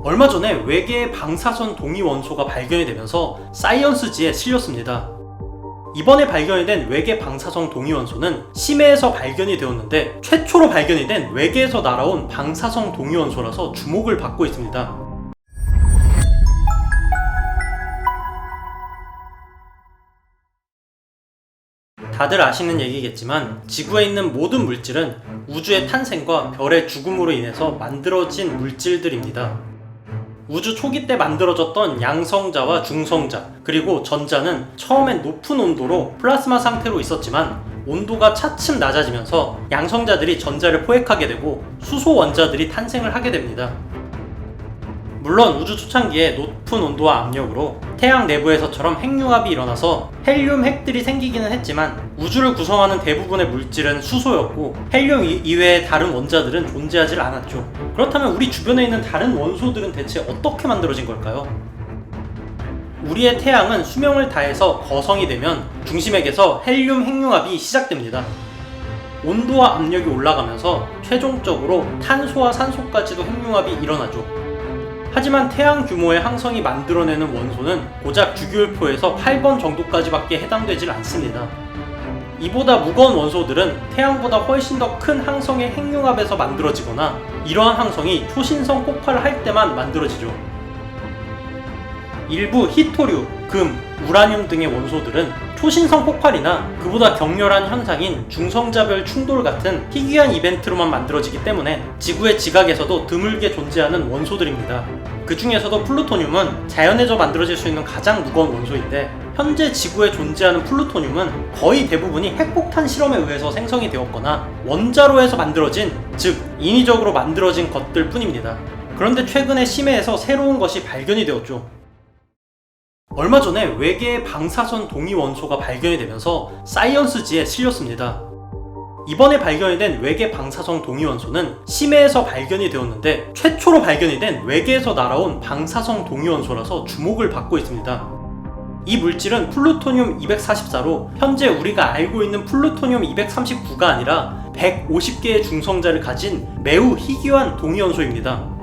얼마 전에 외계의 방사선 동위 원소가 발견이 되면서 사이언스지에 실렸습니다. 이번에 발견이 된 외계 방사성 동위 원소는 심해에서 발견이 되었는데 최초로 발견이 된 외계에서 날아온 방사성 동위 원소라서 주목을 받고 있습니다. 다들 아시는 얘기겠지만 지구에 있는 모든 물질은 우주의 탄생과 별의 죽음으로 인해서 만들어진 물질들입니다. 우주 초기 때 만들어졌던 양성자와 중성자, 그리고 전자는 처음엔 높은 온도로 플라스마 상태로 있었지만 온도가 차츰 낮아지면서 양성자들이 전자를 포획하게 되고 수소 원자들이 탄생을 하게 됩니다. 물론 우주 초창기에 높은 온도와 압력으로 태양 내부에서처럼 핵융합이 일어나서 헬륨 핵들이 생기기는 했지만 우주를 구성하는 대부분의 물질은 수소였고 헬륨 이외의 다른 원자들은 존재하지 않았죠. 그렇다면 우리 주변에 있는 다른 원소들은 대체 어떻게 만들어진 걸까요? 우리의 태양은 수명을 다해서 거성이 되면 중심핵에서 헬륨 핵융합이 시작됩니다. 온도와 압력이 올라가면서 최종적으로 탄소와 산소까지도 핵융합이 일어나죠. 하지만 태양 규모의 항성이 만들어내는 원소는 고작 주기율표에서 8번 정도까지밖에 해당되질 않습니다. 이보다 무거운 원소들은 태양보다 훨씬 더 큰 항성의 핵융합에서 만들어지거나 이러한 항성이 초신성 폭발을 할 때만 만들어지죠. 일부 히토류, 금, 우라늄 등의 원소들은 초신성 폭발이나 그보다 격렬한 현상인 중성자별 충돌 같은 희귀한 이벤트로만 만들어지기 때문에 지구의 지각에서도 드물게 존재하는 원소들입니다. 그 중에서도 플루토늄은 자연에서 만들어질 수 있는 가장 무거운 원소인데 현재 지구에 존재하는 플루토늄은 거의 대부분이 핵폭탄 실험에 의해서 생성이 되었거나 원자로 해서 만들어진, 즉 인위적으로 만들어진 것들 뿐입니다. 그런데 최근에 심해에서 새로운 것이 발견이 되었죠. 얼마 전에 외계의 방사선 동위 원소가 발견이 되면서 사이언스지에 실렸습니다. 이번에 발견이 된 외계 방사성 동위 원소는 심해에서 발견이 되었는데 최초로 발견이 된 외계에서 날아온 방사성 동위 원소라서 주목을 받고 있습니다. 이 물질은 플루토늄 244로 현재 우리가 알고 있는 플루토늄 239가 아니라 150개의 중성자를 가진 매우 희귀한 동위 원소입니다.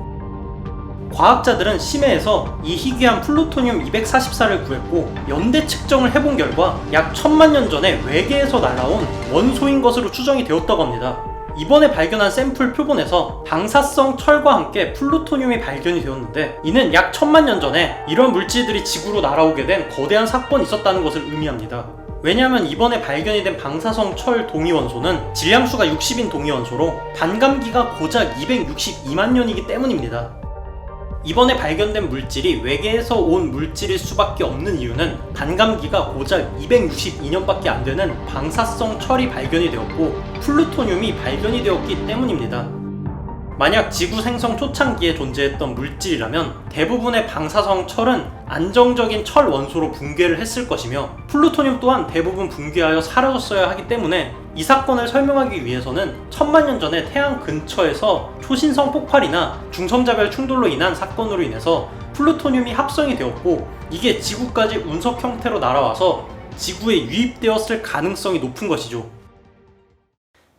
과학자들은 심해에서 이 희귀한 플루토늄 244를 구했고 연대 측정을 해본 결과 약 1000만 년 전에 외계에서 날아온 원소인 것으로 추정이 되었다고 합니다. 이번에 발견한 샘플 표본에서 방사성 철과 함께 플루토늄이 발견이 되었는데 이는 약 1000만 년 전에 이런 물질들이 지구로 날아오게 된 거대한 사건이 있었다는 것을 의미합니다. 왜냐하면 이번에 발견이 된 방사성 철 동위 원소는 질량수가 60인 동위 원소로 반감기가 고작 262만 년이기 때문입니다. 이번에 발견된 물질이 외계에서 온 물질일 수밖에 없는 이유는 반감기가 고작 262년밖에 안 되는 방사성 철이 발견이 되었고 플루토늄이 발견이 되었기 때문입니다. 만약 지구 생성 초창기에 존재했던 물질이라면 대부분의 방사성 철은 안정적인 철 원소로 붕괴를 했을 것이며 플루토늄 또한 대부분 붕괴하여 사라졌어야 하기 때문에 이 사건을 설명하기 위해서는 1000만 년 전에 태양 근처에서 초신성 폭발이나 중성자별 충돌로 인한 사건으로 인해서 플루토늄이 합성이 되었고 이게 지구까지 운석 형태로 날아와서 지구에 유입되었을 가능성이 높은 것이죠.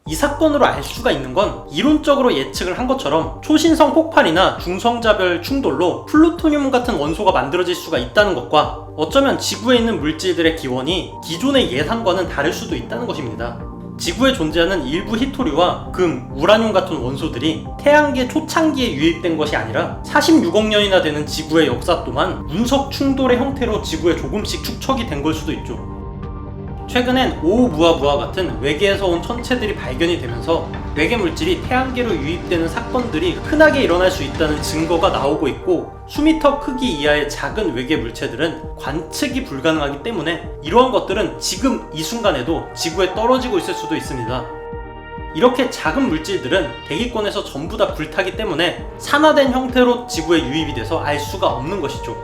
이 사건으로 알 수가 있는 건 이론적으로 예측을 한 것처럼 초신성 폭발이나 중성자별 충돌로 플루토늄 같은 원소가 만들어질 수가 있다는 것과 어쩌면 지구에 있는 물질들의 기원이 기존의 예상과는 다를 수도 있다는 것입니다. 지구에 존재하는 일부 히토류와 금, 우라늄 같은 원소들이 태양계 초창기에 유입된 것이 아니라 46억 년이나 되는 지구의 역사 동안 운석 충돌의 형태로 지구에 조금씩 축적이 된 걸 수도 있죠. 최근엔 오umuamua 같은 외계에서 온 천체들이 발견이 되면서 외계 물질이 태양계로 유입되는 사건들이 흔하게 일어날 수 있다는 증거가 나오고 있고 수미터 크기 이하의 작은 외계 물체들은 관측이 불가능하기 때문에 이러한 것들은 지금 이 순간에도 지구에 떨어지고 있을 수도 있습니다. 이렇게 작은 물질들은 대기권에서 전부 다 불타기 때문에 산화된 형태로 지구에 유입이 돼서 알 수가 없는 것이죠.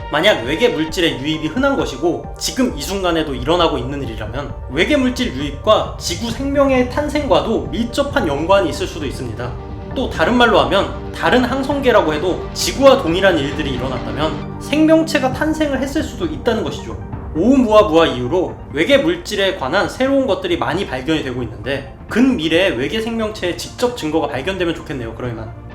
만약 외계 물질의 유입이 흔한 것이고 지금 이 순간에도 일어나고 있는 일이라면 외계 물질 유입과 지구 생명의 탄생과도 밀접한 연관이 있을 수도 있습니다. 또 다른 말로 하면 다른 항성계라고 해도 지구와 동일한 일들이 일어났다면 생명체가 탄생을 했을 수도 있다는 것이죠. 오umuamua 이후로 외계 물질에 관한 새로운 것들이 많이 발견이 되고 있는데 근미래에 외계 생명체의 직접 증거가 발견되면 좋겠네요. 그러면